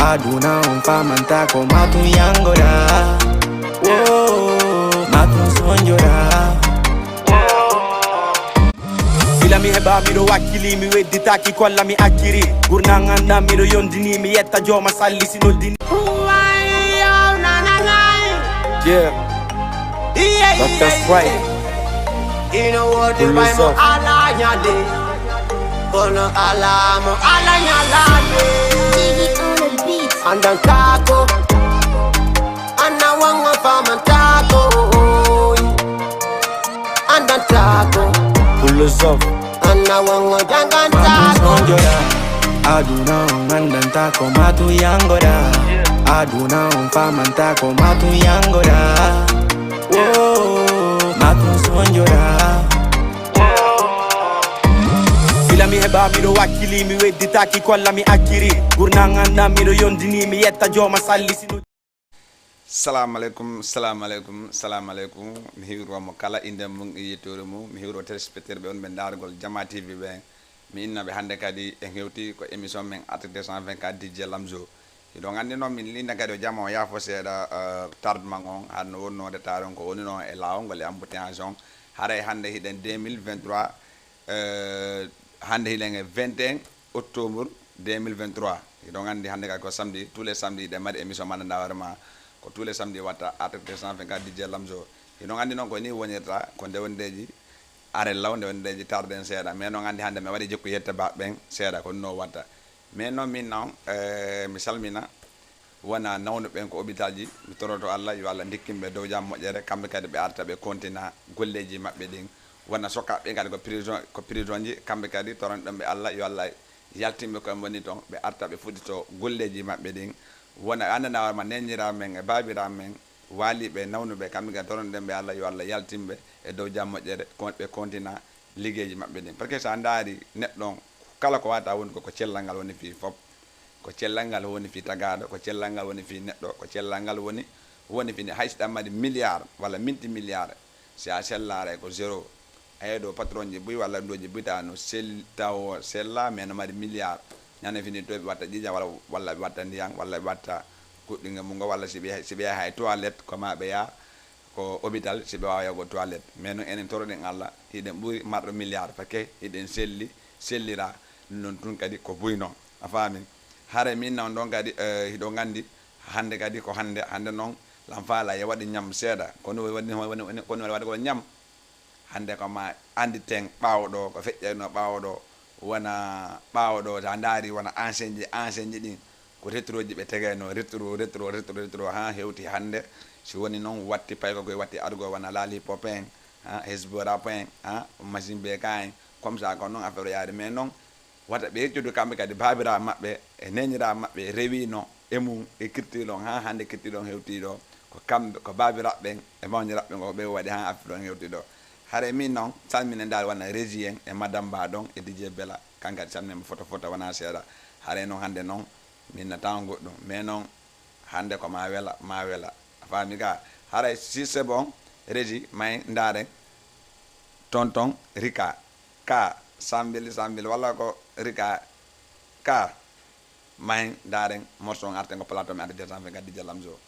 aduna umfamanta ko matu yangora matu sonjora mi heba mi do wakili mi weddita ki kolla mi akiri gurna nganda mi do yondini mi yetta joma salli sinodini yeah that's right you know what the Bible ala nyade kono ala mo ala nyalade andan kako anna wanga famantako andan tako pull us up anna wanga jangantako aduna mandanta ko matu yangora aduna famanta ko matu yangora matu sonjora mi heba mi do wakili mi weddita ki kolla mi akiri gurna nganda mi do yondini mi yetta joma salli sinu Assalamu alaikum mi hiwro mo kala inde mum yetore mum mi hiwro téléspectateur be on be dargol Jama TV be mi inna be hande kadi e hewti ko émission men at 224 DJ Lamzo do ngandi non min linda kadi o jama o yafo seeda tardement on hanno wonno de taron ko woni non e lawol e embouteillage on haray hande hiden 2023 hande hilen 21 octobre 2023 do ngandi hande kadi ko samedi tous les samedis de mari émission man ndawarma ko tous les samedis watta at 224 DJ Lamzo do ngandi non ko ni wonirta ko de wondeji are lawde wondeji tarden seeda mais non ngandi hande me wadi jikko yetta ba ben seeda ko no watta mais non min non mi salmina wana nawno ben ko hôpitalji mi toroto Allah yo Allah dikkimbe dow jam mojjere kambe kadi be arta be kontina golleji mabbe din wana soka be kadi ko prison ji kambe kadi toron be Allah yo Allah yaltimbe ko woni ton be arta be fudito golleji mabbe din wana andana war ma nenira men e babira men wali be nawno be kambe kadi toron be Allah yo Allah yaltimbe e dow jam mojjere ko be kontina liggéeji mabbe din parce que sa ndari neddon kala ko wata woni ko cellangal woni fi fop ko cellangal woni fi tagado ko cellangal woni fi neddo ko cellangal woni fi haysda madi milliard wala minti milliard si a sellare ko zero aydo patron ji buy wala doji butano sel taw sella men madi milliard nyane fini to be watta jija wala be watta ndiyang wala be watta kuddinga mungo wala si be hay toilette ko ma be ya ko hôpital si be waya go toilette men enen toroden Allah hiden buri mardo milliard parce hiden sellira non tun kadi ko buyno a faami hare min non don kadi hido gandi hande kadi ko hande non lam faala ya wadi nyam seeda kono wadi ko nyam hande ko ma andi ten bawdo ko fejjeno bawdo wana bawdo ta ndari wana enseigne din ko retroji be tegeno retro ha hewti hande si woni non watti pay ko watti argo wana lali popin ha hesbora point ha machine be kain comme ça ko non affaire yaade mais non wata be joddu kambe kadi babira mabbe e nenira mabbe rewino e mum e kirtilon ha hande kirtilon hewti do ko kambe ko babira ben e mawnira ben ko be wadi ha afron hewti do hare min non salmine dal wana regien e madame ba don e DJ Bella kankati salmine photo wana seeda hare non hande non min na tango dum mais non hande ko ma wela fami ga hare si c'est bon regi may ndare tonton Rika ka sambil wala ko Rika ka may ndare morson arte ko plateau mi ade 224 DJ Lamzo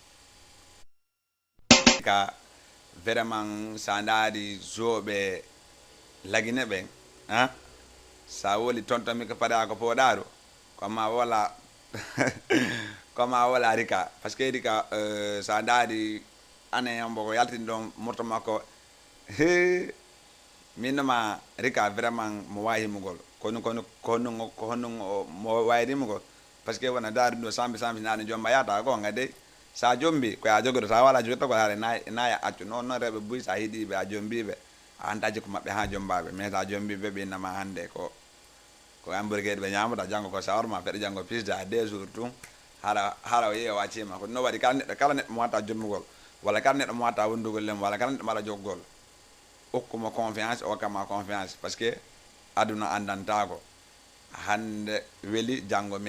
ka vraiment sandadi zobe lagine be ha sa woli tonton mi ko pada ko podaro koma wala Rika parce que Rika sandadi ane yambo ko yaltin don morto mako he minama Rika vraiment mo wayi mugol kono mo wayi mugol parce que wana dar do sambi nane jomba yata ko ngade sa jombi ko a jogodo sa wala jogoto ko hare na ya accu non rebe buy sa hidi be a jombi be antaji ko mabbe ha jombabe mais sa jombi be nama hande ko hamburger be nyamuda jango ko shawarma fede jango pizza 2 jours tun hara ye wacima ko no wadi kala net mo wata jommugol wala kala net mo wata wondugol lem wala kala net mala joggol okkuma confiance o kama confiance parce que aduna andanta ko hande weli jango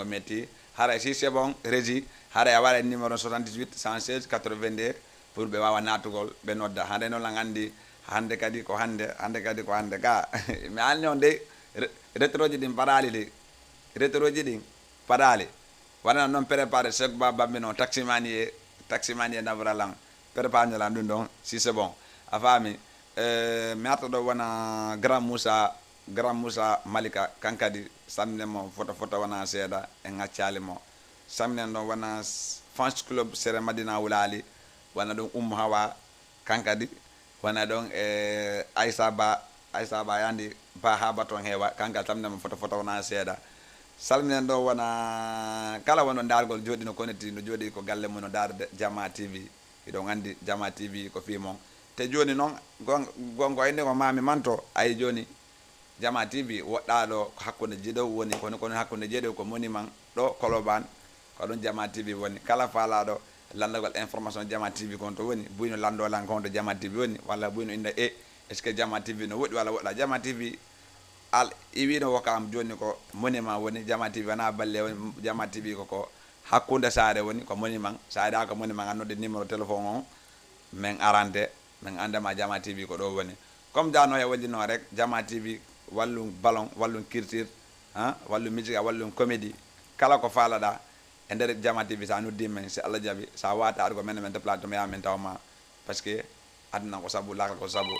metti hara si c'est bon régi hara ya wala numéro 78 116 82 pour be wawa natugol be nodda hande non la ngandi hande kadi ko hande ga mi alni on de retroji din parali de retroji din padali wana non préparer chek baba mino taximani e navralan préparer la dun don si c'est bon afami mi arta do wana grand Moussa Malika kankadi samne mo foto wana seda e ngacciali mo samne do wana fans club sere madina wulali wana don hawa kankadi wana don Aissa Ba yandi ba ha baton hewa kanka samne mo foto wana seda salminen do wana kala wono dargol jodi no koneti no jodi ko galle mo no darde Jama TV ido ngandi Jama TV ko fimo te joni non gongo inde ko mami manto ay joni Jama TV woddado hakkunde jedo woni kono hakkunde jedo ko moni man do Koloban ko don Jama TV woni kala fala do landagol information Jama TV kon to woni buyno lando lan kon to Jama TV woni walla buyno inde est ce que Jama TV no wodi walla wodda Jama TV al iwino wakam joni ko monima woni Jama TV wana balle woni Jama TV ko hakkunde saare woni ko monima saare ko monima annode numéro téléphone on men arande men andama Jama TV ko do woni comme jano e wallino rek Jama TV wallum ballon wallum culture wallum musique wallum comédie kala ko falada e nder Jama TV sa noddi men si Allah jabi sa wata ar ko men de plateau ya men tawma parce que aduna ko sabu la ko sabu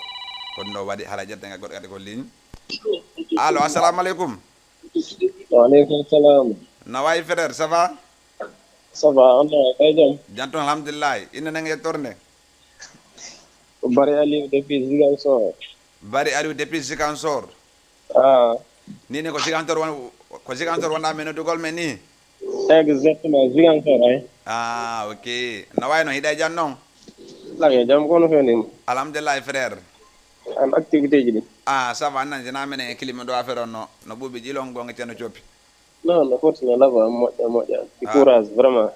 ko no wadi hala jette nga goddo ko ligne. Allo, assalamu alaikum. Wa alaikum salam. Nawai frère, ça va? Ça va, on est bien. Janton alhamdulillah. Ina nange tourné. Bari Aliou depuis Ziguinchor. Bari Aliou depuis Ziguinchor. Ah. Ni ne ko Ziguinchor wona men dugol men ni. Exactement, Ziguinchor ay. Ah, OK. Nawai no hiday jannon. La jam ko no feni. Alhamdulillah frère. An activité ji. Ah, ça va nan jina men climat do affaire no bubi jilon gonga teno ciopi. Non, no fortuna lava moja. Courage vraiment.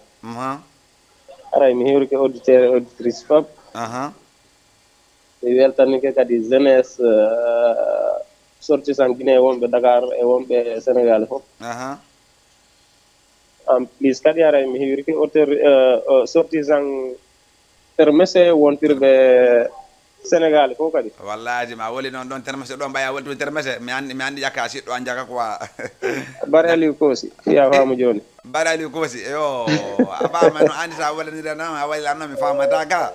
Ara mi heuri ke auditeur auditrice pap. Mi weltani ke kadi jeunesse sorti san Guinée wonbe Dakar e wonbe Sénégal fo. Please kadi ara mi heuri ke auditeur sorti san termese wontirbe Sénégal ko kadi wallahi ma woli non don termese do mbaya woltu termese mi andi yakka siddo anjaka quoi Bari Aliou Kosi ya faamu joni Bari Aliou Kosi yo aba mano andi sa wala ni dana awai lanno mi famata ga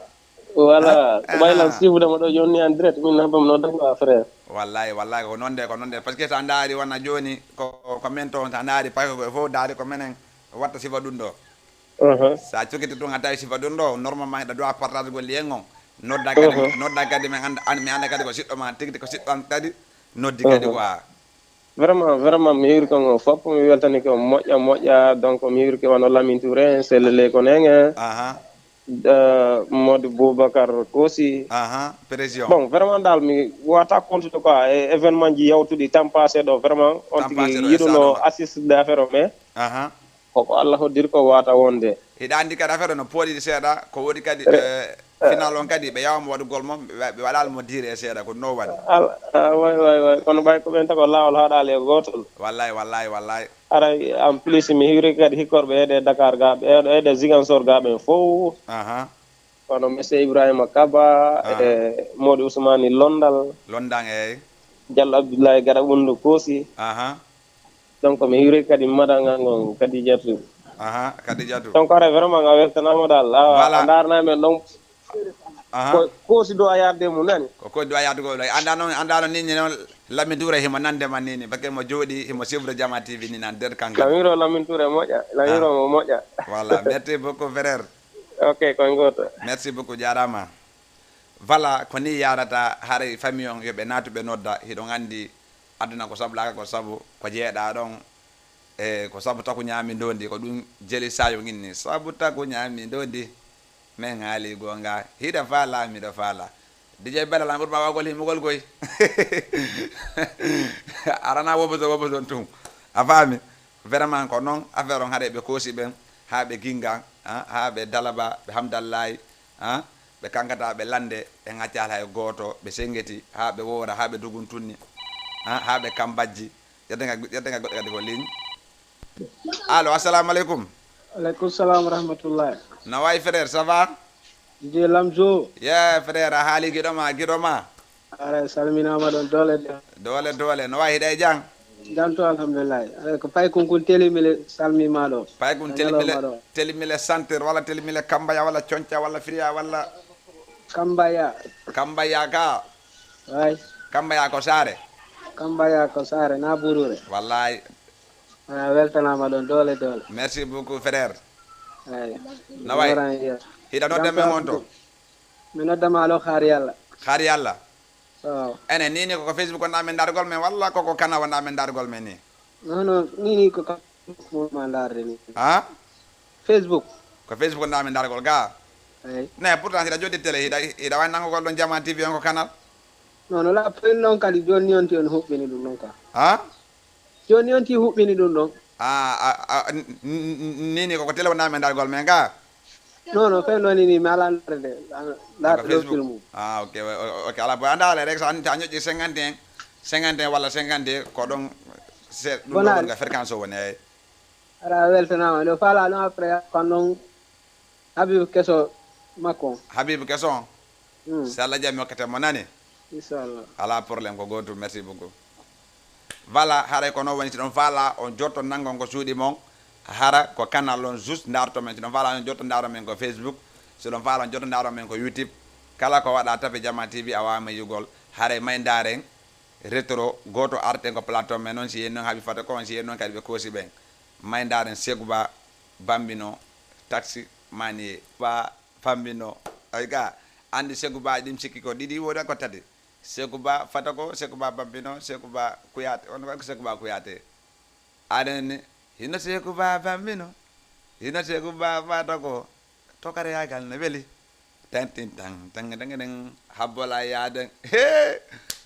wala baylan sibude mo do joni en direct min habam no dafa frère wallahi ko nonde parce que ta ndaari wona joni ko mento ta ndaari pay ko fo daari ko menen watta sifa dun do sa ciokiti to ngata sifa dun do normalement da do partage gol yengon nodda kadi mi anda kadi ko siddo ma tigde ko siddo kadi noddi kadi quoi vraiment mi yiri ko fop mi weltani ko moƴƴa donc mi yiri ko wono Lamine Touré sellele ko nenge Modou Boubacar Kosi président bon vraiment dal mi wata compte quoi événement ji yawtudi temps passé do vraiment on tigi yiduno assiste d'affaire mais ko Allah hoddir ko wata wonde ida andi kadi affaire no poli seeda ko wodi kadi final on kadi be yawmo wadu gol mom be wadal mo dire seeda ko no wadi way kono bay ko ben tako lawol haadale gotol wallahi ara en plus mi hiri kadi hikorbe ede Dakar gabe ede Ziguinchor gabe fo kono monsieur Ibrahima Kaba e Modou Ousmane Londang Diallo Abdoulaye Gara Bundu Kosi donc mi hiri kadi madanga ngon kadi jatu donc ara vraiment nga weltanama dal andarna men donc ko si do ayade mu nani ko do ayade go andano nini non Lamine Touré himo nande man nini bakke mo jodi himo sivre Jama TV ni nan der kanga Lamine Touré moja mo moja voilà merci beaucoup frère ok ko ngoto merci beaucoup jarama voilà ko ni yarata hare famille on yobe natube nodda hido ngandi aduna ko sabla ko sabu ko jeeda don ko sabu taku nyami ndondi ko dum jeli sayo nginni sabu taku nyami ndondi men ngali gonga hida fala mi do fala DJ Bella la burba wagol himugol goy arana wobo don tum afami vraiment ko non affaire on hade be kosi ben habe ginga habe dalaba be hamdallahi be kangata be lande e ngatiala e goto be sengeti habe wora habe dugun tunni habe kambajji yadanga goddi ko ligne. Allo, assalamu alaikum. Alaikum salam rahmatullah. Nawai frère, ça va? DJ Lamzo. Yeah frère, hali gidoma. Ara salmina ma don dole. Nawai hiday jang. janto alhamdulillah ko pay kun telimile salmi maɗo pay kun telimile santer walla telimile kambaya walla conca walla firiya walla kambaya ka way kambaya ko sare na burure wallahi weltanama ɗon dole merci beaucoup frère ay na way hiɗa noddeme on to mi noddama alo xaar yalla waaw ene nini ko Facebook wonɗa men dargol men walla koko kana wonɗa men dargol men ni non nini ko ma darde ni ha Facebook wonɗa men dargol ga ay ne pourtant hiɗa joddi télé hiɗa wani nangogol ɗon Jama TV on ko canal non la pen non kadi joni on ti on huɓɓini ɗum ɗon ka ha joni on ti huɓɓini ɗum ɗon nini koko télé wonɗa men dargol men ga non fen ɗon ni mi ala darde darde ɗo film ok ala boy anda ala rek so anta ñoƴƴi 51 walla 50 ko ɗon ɗum ɗon ga fréquence o woni ay ara weltanama ɗo fala ɗum après kon ɗon Habib Keso makko Habib Keso so Allah jaɓi mi hokkate mo nani inchallah ala probléme ko goto merci beaucoup voilà haray ko noon woni si ɗon faala on jotto nangon ko suuɗi mon hara ko canal on juste darto men si ɗon faala on jotto daro men ko Facebook so ɗon faala on jotto daro men ko YouTube kala ko waɗa tape Jama TV a wawama yugol haray may daren rétro goto arten ko plateau men noon si yen noon haaɓi fata ko on si yen noon kadi ɓe koosi ɓen may daren Segouba Bambino taxi mani ba Bambino ay ga andi Segouba ɗim sikki ko ɗiɗi woda ko tati Segouba fata ko Segouba Bambino Segouba Kuyate on ko Segouba Kuyate aɗen hino Segouba Bambino hino Segouba fata ko tokare yagal ne weli tantin tan habbola yaden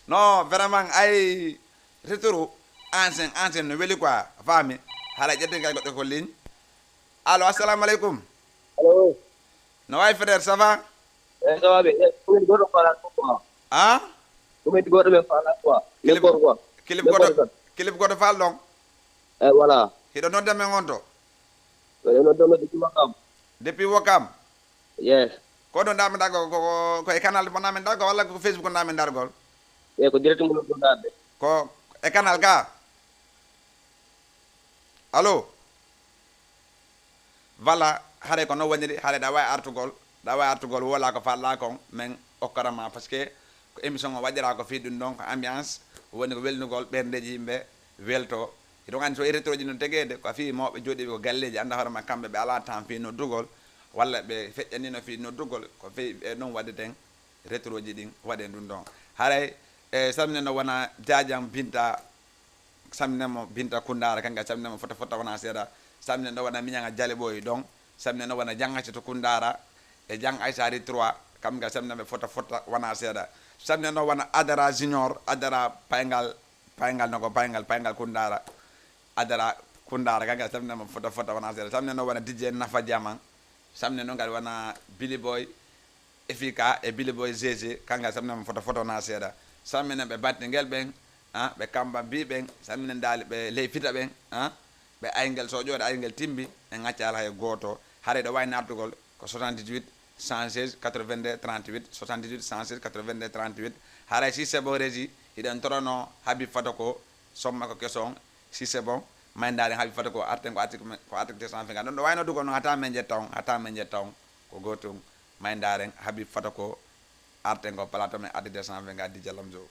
non vraiment ay retour ancien no weli quoi fami hala jette ngal goddo ko ligne allo assalamu alaikum allo no way frère ça va ça va bien ko godo fala quoi ah ko godo be fala quoi clip godo fal donc voilà hido no deme ngonto no deme depuis Wakam yes ko don dame dago ko e canal mo namen dago walla ko Facebook namen dargol ko direct mo do darde ko e canal ga allo voilà hare ko no woniri hare da way artugol wala ko falla kon men okkarama parce que ko émission o waɗira ko fi ɗum ɗon ko ambiance woni ko welnugol ɓerndeji yimɓe welto iɗon andi so éretroji no tegede ko fi mawɓe jooɗiɓe ko galleji anda hoorema kamɓe ɓe ala temps fi noddugol walla ɓe feƴƴanino fi noddugol ko fewi ɓe ɗon waɗeten rétroji ɗin waɗen ɗum ɗon haray salmineno wona Jadiam Binta salminemo Binta Koundara kanga salminemo fota wona seeɗa salmineno wona Miñanga Jale Ɓoyi ɗon salmineno wona Jang Aïssa to Koundara e Jang Aïssa ri 3 kamga salmineme fota wona seeɗa salmineno wona Adara Junior Adara paygal noko paygal Koundara Adara Koundara kanga salminemo fota wona seeɗa salmineno wona DJ Nafa Diaman salmineno ngal wona Billy Boy Efika e Billy Boy GG kanga salminemo fota wona seeɗa salminen ɓe battingel ɓen ɓe kamba mbi ɓen salminen dali ɓe ley fita ɓen ɓe aygel so ƴooɗe aygel timbi e ŋaccal hay goto haare ɗo wawi nartugol ko 78 116 82 38 78 116 82 38 haray si c'est bon régi hiɗen torono Habib Fata ko somma ko question si c'est bon mayndaɗen Habib Fata ko arten ko article 250 ɗon ɗo wayno dugol noon hata men jetta on ko gotum mayndaɗen Habib Fata ko arten ko plateau men addi 220 di jallam jo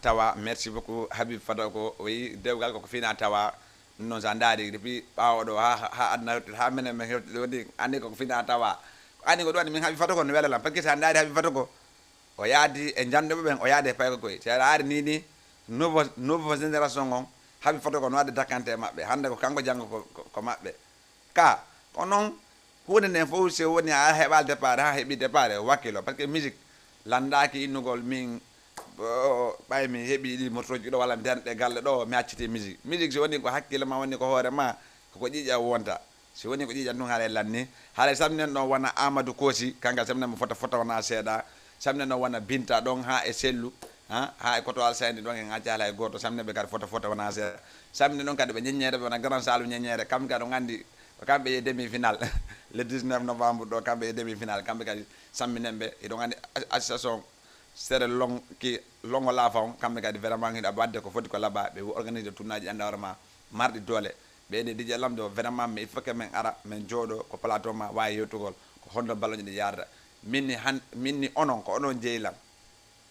tawa merci beaucoup Habib Fata ko wi dewgal ko fina tawa non sa ndaari depuis ɓawo ɗo ha adna ha menen men hewti ɗo ndi andi koko fina tawa andi ko ɗo andi min Habib Fata ko no welalam par ce que sa ndaari Habib Fata ko o yaadi e janduɓe ɓen o yaadi e payko koye si aɗa ari ni nouveau génération on Habib Fata ko no wadde dakante e maɓɓe hande ko kanko janggo ko maɓɓe ka ko noon hunde nden fof so woni a heɓal départ ha heeɓi départ o wakkilo par ce que musique landaki innugol min ɓay mi heeɓi ɗi motoji ɗo walla mi danɗe galle ɗo mi acciti musique so woni ko hakkille ma woni ko hoore ma koko ƴiƴa wonta si woni ko ƴiƴan ɗum haala lanni haala saminen ɗon wona Amadou Kosi kanka saminen mo fota wona seeɗa samne no wana binta don ha e sellu ha e kotowal sayndi don e ngajala e goto samne be kadi foto wana se samne non kadi be nyenyere be wana grand salu nyenyere kam kadi ngandi kambe e demi final le 19 novembre do kambe e demi final kambe kadi samminembe e do ngandi association sere long ki longo la faw kambe kadi vraiment ngi abadde ko foti ko laba be organiser tournage anda warma mardi dole be de DJ Lamzo vraiment mais il faut que men ara men jodo ko plateau ma way yotugol ko hondo balloje di yarda minni onon ko onon jeylam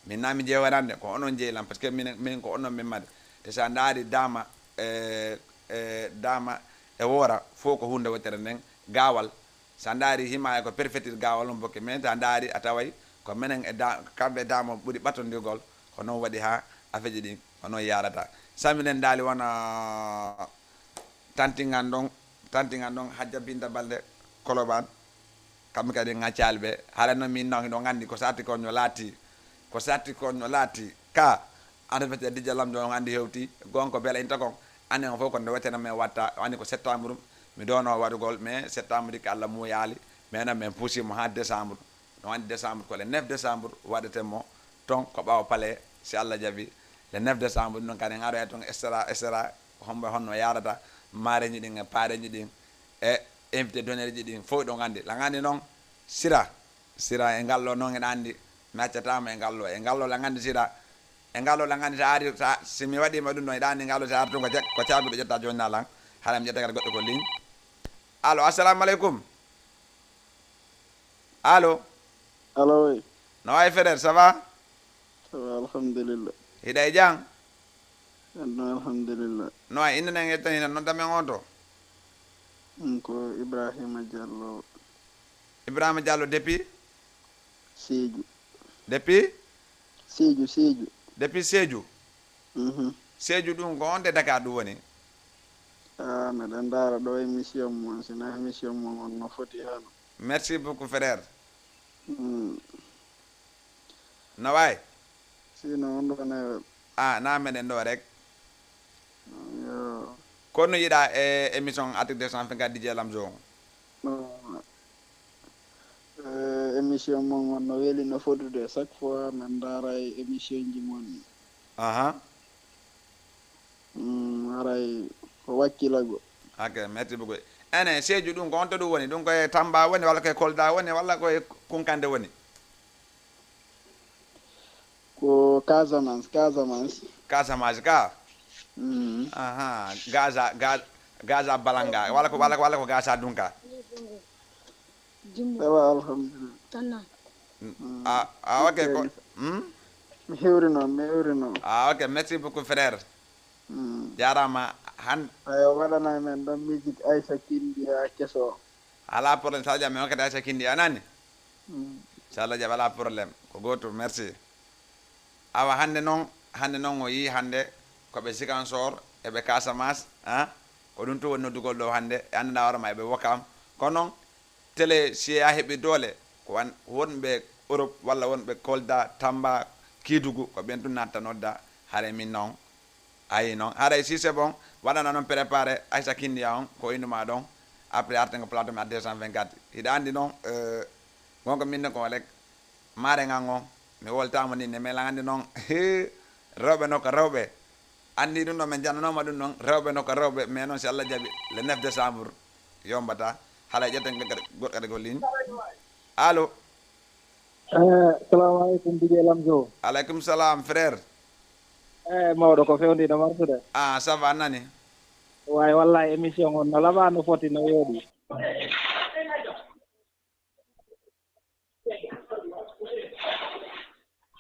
min nami jeewarande ko onon jeylam parce que min ko onon min made te sa ndaari dama dama e wora fo ko hunde wotere nden gawal sa ndaari himaya ko perfectir gawal on bokke men ta ndaari ataway ko menen e kambe dama buri batondigol ko non wadi ha afeji din ono yarata saminen dali wana tantingan don hajja binta balde koloban kambe kadi ngacalbe halano min non do ngandi ko sati ko nyolati ka ande fete DJ Lamzo ngandi hewti gonko bela intagon ane on foko ndo wetena me watta ani ko septembre mi dono wadugol mais septembre ki alla mo yali mais na men poussi mo ha décembre no andi décembre ko le 9 décembre wadete mo ton ko bawo palais si alla jabi le 9 décembre non kane ngaro e ton extra hombe honno yarata mare ñi din paare ñi din e invité donner ji din fo do ngandi la ngandi non sira e gallo non en andi maccatama e gallo la ngandi sira e gallo la ngandi taari si mi wadi ma dum no dani gallo taari to ko caabu do jetta jonna lan halam jetta gar goddo ko ligne allo assalamu alaikum allo oui no ay frère ça va alhamdulillah hiday jang no alhamdulillah no ay inna ngi tani no dame ngonto ko Ibrahima Diallo depuis Sédhiou depuis Sédhiou Sédhiou dum ko onde Dakar du woni meɗen ndaara ɗo émission mon sina émission mon on no foti hano merci beaucoup frère no way sino on ɗo newel na meɗen ɗo rek yo kono yiɗa e émission Artic 224 DJ Lamzo émission mon on no weli no fotude chaque fois min ndaara e émission ji mon aray ko wakkilago ok merci beaucoup ene Sédhiou ɗum ko onto ɗum woni ɗum koye Tamba woni walla koye Kolda woni walla koye Kunkande woni ko Casamance ka Gaza Balanga walla ko Gaza Dunka ewa alhamdulillah ok ko mi hewrino ok merci beaucoup frère jarama han ayo waɗana men ɗon musique Aïssa Kindi a keso ala problème sa jam mi hokkata Aïssa Kindi anani inchallah jaɓa ala probléme ko goto merci awa hande noon o yi hande koɓe Ziguinchor eɓe Casamance ko ɗum to woni noddugol ɗo hande e annda warama eɓe Ouakam kono noon télé si a heeɓi doole ko wonɓe Europe walla wonɓe Kolda Tamba Kidougou ko ɓen ɗum natta nodda haare min noon ayi noon haray si c'est bon waɗana noon préparé Aïssa Kindiya on ko innuma ɗon après artengo plateau mi a 224 hiɗa andi noon gonko minne ko rek maare ngan on mi woltama ninne mais la andi noon rewɓe no ko rewɓe andi ɗum ɗon min jannanoma ɗum noon rewɓe no ko rewɓe mais noon si Allah jaaɓi le 9 décembre yombata haala ƴetten goɗɗo kadi ko ligne allo assalamu aleykum DJ Lamzo aleykum salam frère mawɗo ko fewndino martude ça va nani way wallahi émission on no laɓa no foti no yooɗi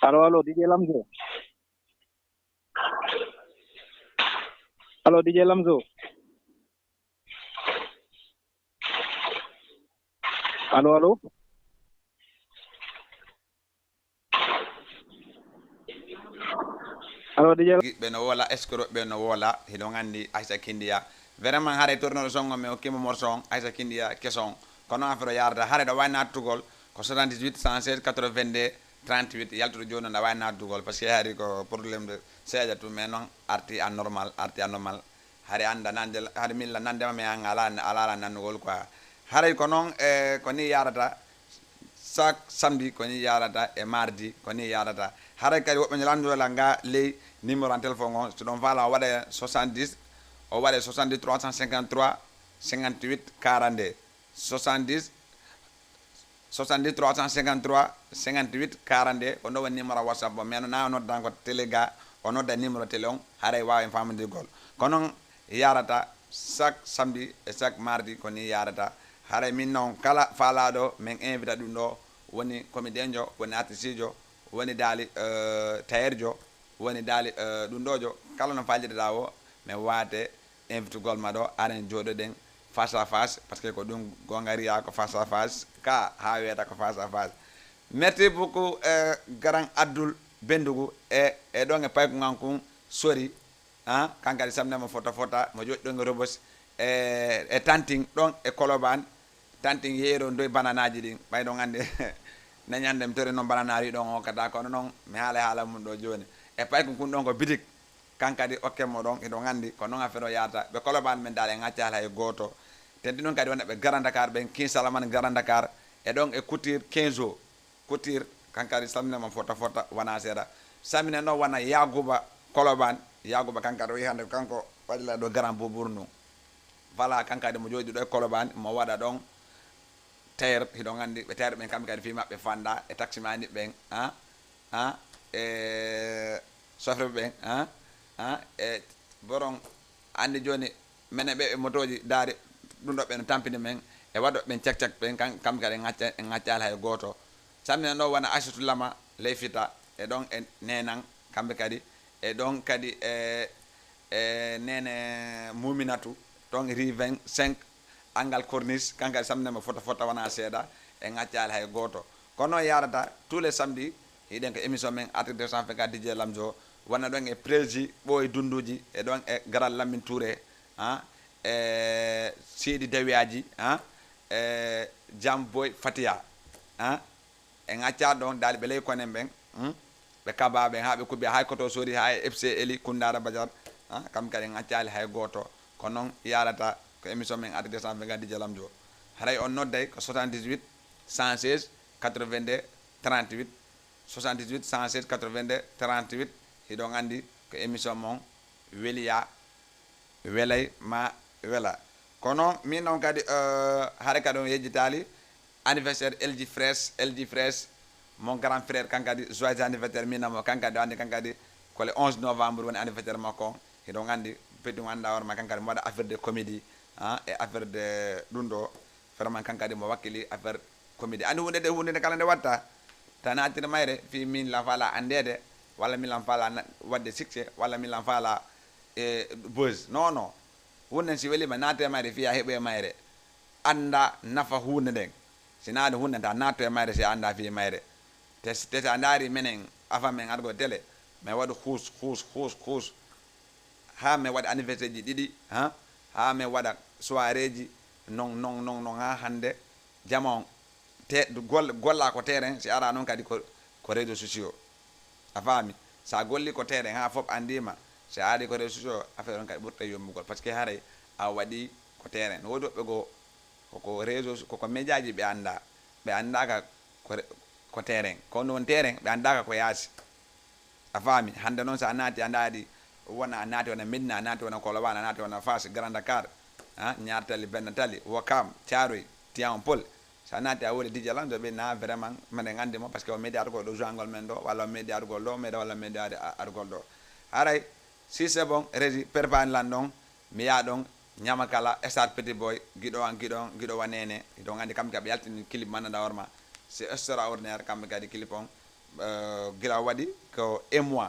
allo DJ Lamzo DJ Lamzo allo DJ ɓe no wola escro ɓe no wola hiɗon andi Aïssa Kindiya vraiment haare tournoɗo songo mi hokkima morceau on Aïssa Kindiya question kono affaire yarda haare ɗo wawi nattugol ko 78 116 82 38 yaltuɗo joni ɗa wawi nattugol par ce que haari ko probléme de seeɗa tum mais noon arti anormal haare anda nande haade milla nandema mi an ala nannugol quoi haaray ko noon ko ni yarata chaque samedi koni yarata e mardi koni yarata haray kadi woɓɓe ñalandola nga ley numéro en téléphone on so ɗon fala waɗa 70 o waɗa 70 353 58 42 70 353 58 42 ko ɗo woni numéro whatsapp o mais na noddan ko télé ga o nodda numéro télé on haray wawi famodirgol kono noon yarata chaque samedi et chaque mardi koni yarata haray min noon kala faalaɗo min invita ɗum ɗo woni comédien jo woni artiste jo woni daali tailleur jo woni daali ɗum ɗojo kala no falliɗeɗa o mi wate invitugol ma ɗo aren jooɗoɗen face à face par ce que ko ɗum gongariya ko face à face ka ha wiyata ko face à face merci beaucoup grand Abdoul Bendugu e ɗon e paykogankun sori kankadi samnemo fota mo joɗi ɗon e robos e tanting ɗon e Colobane tanting yeero ndoye bananaji ɗin ɓay ɗon andi nañande mi tori noon bananari ɗon o kada kono noon mi haala mum ɗo joni e payko kun ɗon ko bitik kankadi okkemo ɗon eɗon andi ko noon affaire o yata ɓe Colobane men dal e ŋaccal hay goto teddi ɗon kadi wonɓe ɓe Grand Dakar ɓen kinsalaman Grand Dakar e ɗon e Couture 15 jours Couture kankadi salminema fota wona seeɗa salminen ɗon wona Yagouba Colobane Yagouba kankadi o yi hande kanko waɗila ɗo Grand Bobour nu voilà kankadi mo jooɗi ɗo e Colobane mo waɗa ɗon tailleur hiɗon andi ɓe tailleur ɓen kamɓe kadi fi maɓɓe fanda e taximani ɓen e sofre ɓen e boron andi joni minen ɓe motoji daari ɗum ɗo ɓen tampini men e waɗo ɓen cak ɓen kamɓe kadi e ŋaccali hay goto samminen ɗo wona Aissatou Lama ley fita e ɗon e nenan kamɓe kadi e ɗon kadi e nene Muminatou ɗon rue 25 angal corniche kankadi samnema fota wona seeɗa e ŋaccali hay goto kono yarata tous les samedi hiɗen ko émission men article 224 DJ Lamzo wona ɗon e prési ɓooye dunduji e ɗon e garal Lamine Touré e Sidi Dewiyaji e Jam Boy Fatiya e ŋaccaɗo ɗon daali ɓe ley konen ɓen ɓe kaba ɓen ha ɓe kubbi hay koto sori ha e FC Eli Koundara Badiar kamɓe kadi ŋaccali hay goto ko noon yarata ko émission men article 224 DJ Lamzo haray on nodday ko 78 116 82 38 78 116 82 38 hiɗon andi ko émission mon weliya welay ma wela kono min noon kadi haare kadi on yejjitali anniversaire LG Fresh mon grand frère kankadi joyeux anniversaire minamo kankadi andi kankadi ko le 11 novembre woni anniversaire makko hiɗon andi pedum anda warma kankadi mo waɗa affaire de comédie e affaire de ɗum ɗo vraiment kankadi mo wakkili affaire comédie andi hunde nde kala nde watta tan attire mayre fi min la fala andede walla min lan fala wadde succès walla min lan fala e buzz non hunde si welima naate mayre fiya heɓe mayre anda nafa hunde nden sinaade hunde ta natto e mayre si anda fi mayre te sa ndaari menen afa men argo télé mais waɗu huus ha mi waɗa anniversaire ji ɗiɗi ha mi waɗa soirée ji non ha hande jamon te golla ko terrain si ara noon kadi ko réseaux sociaux a faami sa golli ko terrain ha fof andima si ari ko réseaux sociaux affaire on kadi ɓurta yombugol par ce que haray a waɗi ko terrain no woodi woɓɓe goo koko réseau koko média ji ɓe andaka ko terrain kono won terrain ɓe andaka ko yaasi a faami hande noon sa naati a ndaari wona a naati wona Médina a naati wona Colobane a naati wona Fass Grand Dakar Ñaar Tali Benna Tali Ouakam Thiaroye Tivaouane Peulh sa naati a woni DJ Lamzo ɓe na vraiment minen andimo par ce que o meedi argol ɗo joangol men ɗo walla o meedi argol ɗo meeɗa walla meedi argol ɗo haray si c'est bon régi perpani lan ɗon mi yaa ɗon ñama kala stade petit boy giɗo wanene ɗon andi kamɓe kadi ɓe yaltini clip mannaɗa horma c'est extraordinaire kamɓe kadi clip on gila waɗi ko émoi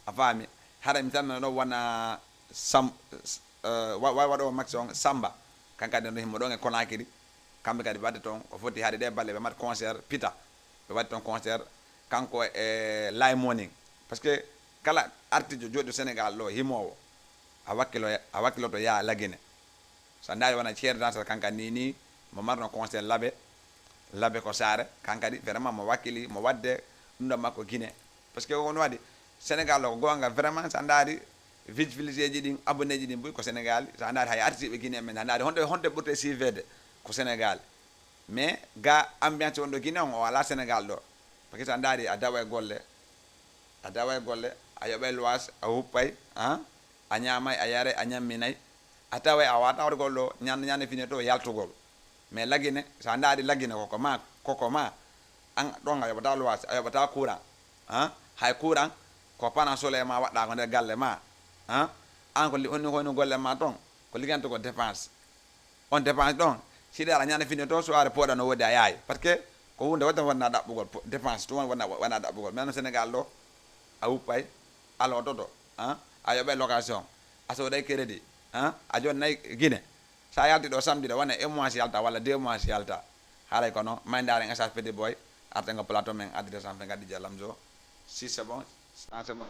a faami haray mi tammina ɗo wona waɗo max on Samba kankadi no himmo ɗon e Conakry kamɓe kadi wadde toon ko foti haade ɗe balle ɓe mbaɗa concert pita ɓe wadde toon concert kanko e Lay Morning par ce que kala artiste joɗɗo Sénégal ɗo himowo a wakkiloto yaa Laguine so ndaari wona ceerno danseur kankadi ni mo marno concert laabe ko saare kankadi vraiment mo wakkili mo wadde ɗum ɗo makko Guinée par ce que on waɗi Sénégal o ko gonga vraiment so ndaari visibilité ji ɗin abonné ji ɗin boy ko Sénégal so ndaari hay artiste ɓe Guinée men ndaari honde ɓurte suivede ko Sénégal mais ga ambiance on do Guinée on wala Sénégal do parce que sa ndari a dawa golle a yoɓe lois a huppay a ñamay a yare a ñamminay a tawa a wata wargol ɗo ñande fine to yaltugol mais lagine sa ndaari lagine koko ma an ɗon a yoɓata lois a yoɓata courant hay courant ko pana soleil ma waɗɗa ko nder galle ma an ko onni hoyno golle ma ton ko ligganto ko dépense on dépense ɗon siɗa ala ñande fine to soare poɗa no wodi a yaay par ce que ko hunde wadde wonna ɗaɓɓugol dépense to wona ɗaɓɓugol mais no Sénégal ɗo a huppay alo toto a yoɓe location a soɗay crédit a jonnayyi Guinée sa yalti ɗo samedi ɗo wona 1 mois yalta walla 2 mois yalta haray kono maydaren essage petit boy artengo plateau men adresse en fait DJ Lamzo si c'est bon ça c'est bon.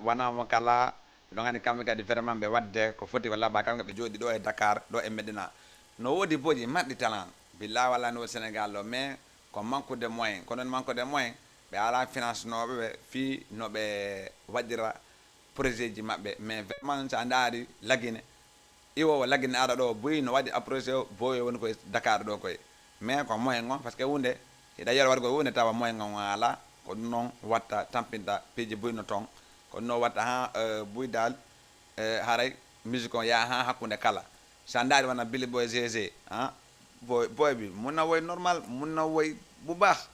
wanamo kala ɗon hani kamɓe kadi vraiment ɓe wadde ko foti walla ba kamɓe ɓe jooɗi ɗo e Dakar ɗo e Medina no woodi boji marɗi talent billah walla no Sénégal ɗo mais ko manque de moyen kono manque de moyen ɓe ala finance noɓe ɓe fi noɓe waɗira projet ji maɓɓe mais vraiment sa ndaari Laguine iwowo Laguine ara ɗo boyi no waɗi approché o boyi woni koye Dakar ɗo koye mais ko moyen on par ce que hunde hiɗa yiya wargo hunde tawa moyen on ala ko ɗum noon watta tampinta piiji buyno toon ko ɗum noon watta ha buydal haray musique on yaa ha hakkude kala sa ndaari wona Billy Boy GG boy bi mun na woy normal mun na woy bu baax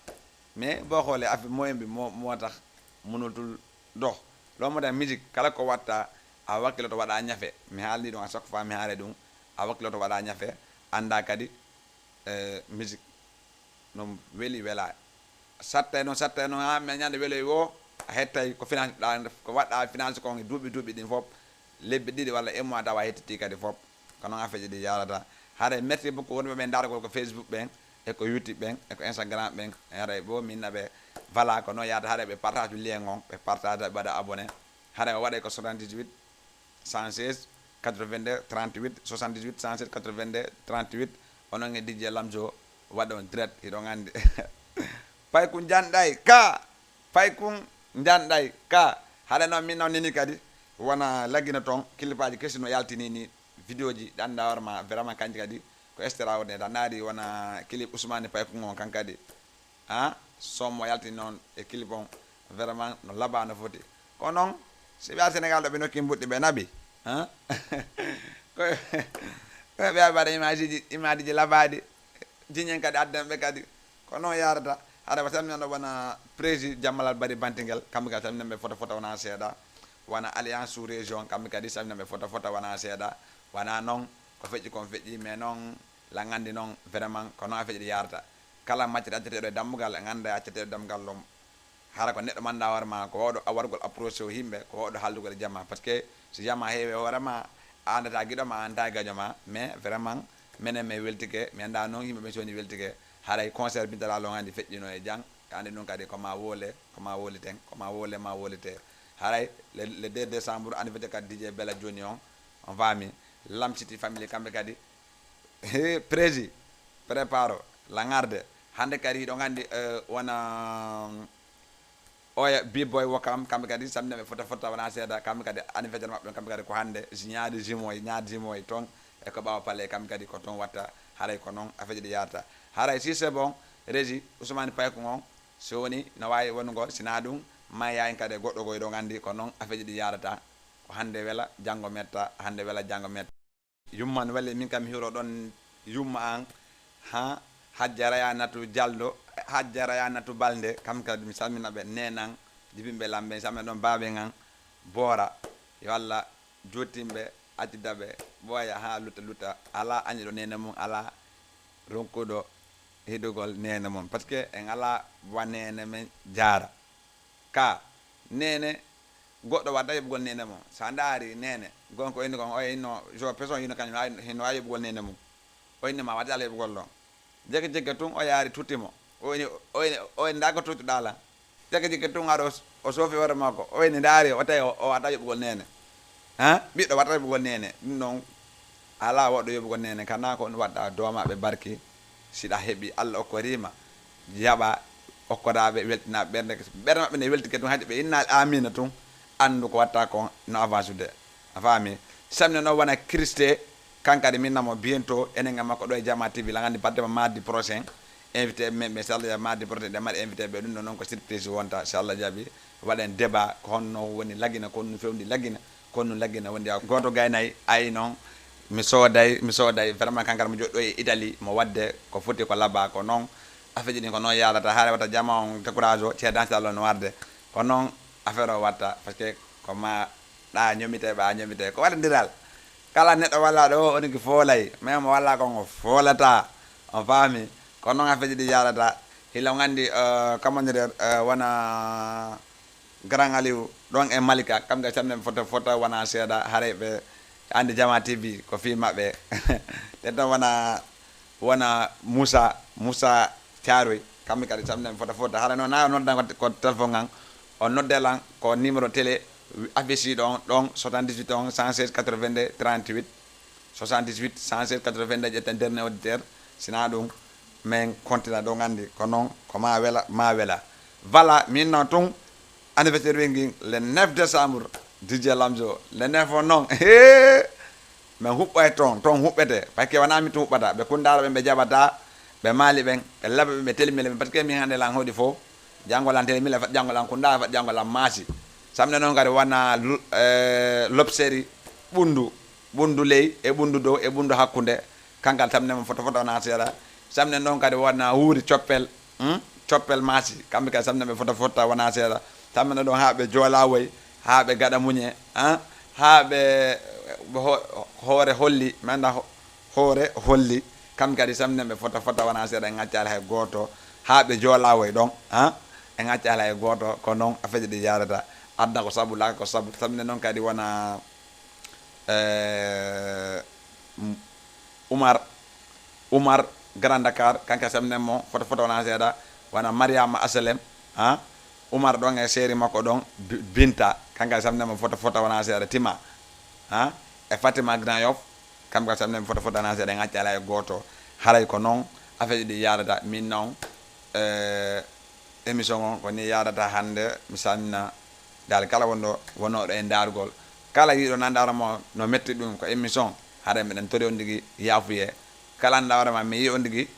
mais boo xoolee affaire moyen bi moo tax mënatul dox lo mo da musique kala ko watta a wakkilo to waɗa ñafe mi haalni ɗum à chaque fois mi haare ɗum a wakkilo to waɗa ñafe anda kadi musique no weli wela satta no ha mi ñande weloy wo a hettay ko finance ko waɗɗa finance ko duuɓi ɗin fof lebbi ɗiɗi walla un mois tawa hettiti kadi fof kono affaire ɗi yarata haare merci beaucoup wonɓe ɓe daragol ko Facebook ɓen e ko YouTube ɓen e ko Instagram ɓen haare bo minnaɓe voilà ko noon yaata haare ɓe partage lien on ɓe partage ɓe waɗa abonné haare o waɗe ko 78 116 82 38 78 116 82 38 onon e DJ Lamzo waɗa on direct hiɗon andi pay ko janɗay ka pay ko janɗay ka haɗa noon min noon nini kadi wona laggina toon kilipaji kesi no yaltini ni vidéo ji ɗi anda warma vraiment kanji kadi ko extraordinaire naari wona clip Ousmane pay ko on kan kadi sommo yaltini noon e clip on vraiment no laaba no foti ko noon si ɓe Sénégal ɗo ɓe nokki mbuɗɗi ɓe naɓi koye ɓe waɗa image ji labaɗi jiñen kadi addanɓe kadi ko noon yarata haɗa wa salmina ɗo wona président Jammalal Bari Bantingel kamɓe kadi salminanɓe fota wona seeɗa wona alliance sous région kamɓe kadi salminanɓe fota wona seeɗa wona noon ko feƴƴi kon feƴƴi mais noon la gandi noon vraiment ko noon a feƴƴi ɗi yarata kala maccete acceteɗo e dammugal ganda acceteɗo dammugal ɗum hara ko neɗɗo manda hoorema ko wawɗo wargol approché o yimɓe ko wawɗo haldugol e jamma par ce que so jamma heewi hoorema a andata guiɗoma a anda gaño ma mais vraiment minen mi weltike mi anda noon yimɓeɓe soni weltike haray concert bintala lo andi feƴƴino e jang andi ɗum kadi koma woliten koma wolite haray le 2 décembre anniversaire kadi DJ Bella Joni on faami Lam City famille kamɓe kadi prési préparo la garde hande kadi ɗo gandi wona oya B-boy Wakam kamɓe kadi samneɓe fota wona seeɗa kamɓe kadi anniversaire maɓɓe kamɓe kadi ko hande ñaadi jimoy toon e ko ɓawa palle kamɓe kadi ko toon watta haray ko noon affaire ɗi yarata haray si c'est bon régi Ousmane Paye ko on so woni no wawi wonugo sina ɗum ma yayen kadi goɗɗo goy ɗo gandi ko noon affaire ɗi yarata ko hande wela janggo metta yumman walle min kam hiro ɗon yumma an ha hajjaraya natu jaldo hajjaraya natu balde kam kadi mi salminaɓe nenan jibimɓe lamɓe samme ɗon baaɓe gan boora yo Allah jottimɓe accidaɓe ɓooya ha lutta ala añiɗo nene mum ala ronkuɗo hidugol nene mum par ce que en ala wa nene men jaara ka nene goɗɗo wadda yoɓugol nene mum sa daari nene gonko inni kon o inno jo personne yino kañum hino wawi yoɓugol nene mum o inni ma wadde ala yoɓugol ɗon jegge tun o yaari tuttimo oyni ndako tuttuɗala jegge tun aɗa o soofi hoore makko oyni ndaari o tawi o watta yoɓugol nene ɓiɗɗo watta yoɓugol nene ɗum noon ala woɗɗo yoɓugol nene kana ko ɗum waɗɗa doomaɓe barki siɗa heeɓi Allah okkorima jaɓa okkoraɓe weltinaɓe ɓerde maɓɓe ne weltike tun haade ɓe innaɗe amina tun andu ko watta ko no avance ude a faami samne noon wona Christé kankadi minnamo bientôt enen gam makko ɗo e Jama TV la gandi baddema mardi prochain invité men inchallah mardi prochain ɗe mbaɗi invité ɓe ɗum ɗo noon ko surprise wonta inchallah jaabi waɗen débat ko honno woni laggina ko no fewndi laggina ko no laggina wondi goto gaynayi ayi noon mi sooday vraiment kankara mo joɗɗo e Italie mo wadde ko foti ko labba ko noon affaire ɗi ko noon yarata haare watta jama on décourage o ceedan inchallah no warde ko noon affaire o watta par ce que ko ma ɗa ñomite ɓa ñomite ko waɗadiral kala neɗɗo walla ɗo oniki foolay même walla konko foolata on faami ko noon affaire ɗi yarata hila gandi comment dire wona grand Aliou ɗon e Malika kamɓe samne fota wona seeɗa haare ɓe andi Jama TV ko fi maɓɓe ten tan wona Moussa Thiaroy kamɓe kadi samne fota haara noon na noddan ko téléphone gan o noddelan ko numéro télé affiche ɗon 78 on 116 82 38 78 116 82 ƴetten dernier auditeur sina ɗum min continua ɗo gandi ko noon ko ma wela voilà min noon tun anniversaire wengi le 9 décembre DJ Lamzo le 9 o noon min huɓɓay toon huɓɓete par ce que wonami to huɓɓata ɓe kundara ɓe jaɓata ɓe maali ɓen ɓe laɓa ɓe telimile ɓe par ce que min hande lan hoɗi fo jangolan telimile fat jangolan kundara fat jangolan maasi samne noon kadi wona lobseri ɓundu ley e ɓundu dow e ɓundu hakkude kankal samne mo foto wona seeɗa samne noon kadi wona wuuri coppel coppel masi kamɓe kadi samne ɓe fota wona seeɗa tammina ɗon ha ɓe joolawoy ha ɓe gaɗa muñe ha ɓe hoore holli manda hoore holli kamɓe kadi samne ɓe fota wona seeɗa en ŋaccali hay goto ha ɓe joolawoy ɗon en ŋaccali hay goto ko noon affaire ɗi yarata adda ko sabu laka ko sabu samne noon kadi wona Oumar Grand Dakar kanka samne mo fota wona seeɗa wana Mariama Asalem Oumar ɗon e série makko ɗon Binta kanka samne mo fota wona seeɗa Tima e Fatima Grand Yoff kamɓe samne mo fota wona seeɗa ŋacci ala e goto haray ko noon affaire ɗi yarata min noon émission on ko ni yarata hande mi salmina dal kala wonoɗo e dargol kala yiɗo nandarama no metti ɗum ko émission haray miɗen tori on digui yaafuye kala ndawrema mi yi on digui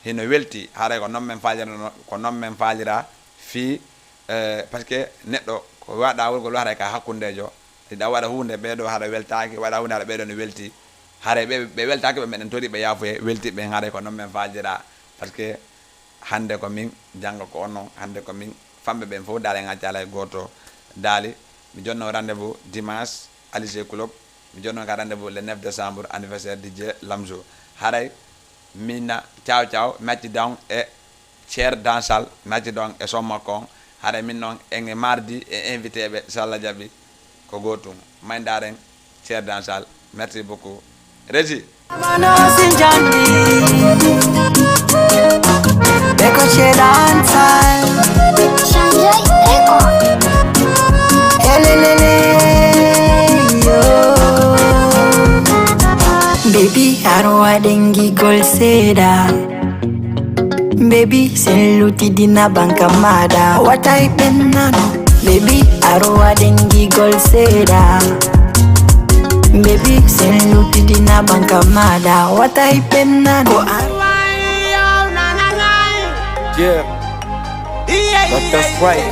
hino welti haray ko non men faalira fi par ce que neɗɗo ko waɗa wurgol haray ka hakkundejo ɗiɗa waɗa hunde ɓeɗo haɗa weltaki waɗa hunde haɗa ɓeɗo no welti haray ɓe weltaki ɓe meɗen tori ɓe yaafuye weltiɓe haray ko non men faalira par ce que hande ko min jangga ko on noon hande ko min famɓe ɓen fof daali ŋacci alay goto daali mi jonno rendez-vous dimanche Alizé Club mi jonno ka rendez-vous le 9 décembre anniversaire DJ Lamzo haray minna ciao macci down e Cher Dansal macci down e sommakko on haray min noon en mardi e invité ɓe so Allah jaaɓi ko gotum maydaren Cher Dansal merci beaucoup Régi Beko Cher Dansal Baby, arwa dengi gol seda. Baby, seluti dina banka mada. What I been nano? Baby, arwa dengi gol seda. Baby, seluti dina banka mada. What I been nano? Yeah, but that's right.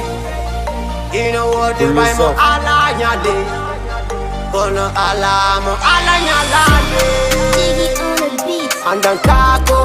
You know what the Pull yourself. Kono ala mo ala nyalade. And then tako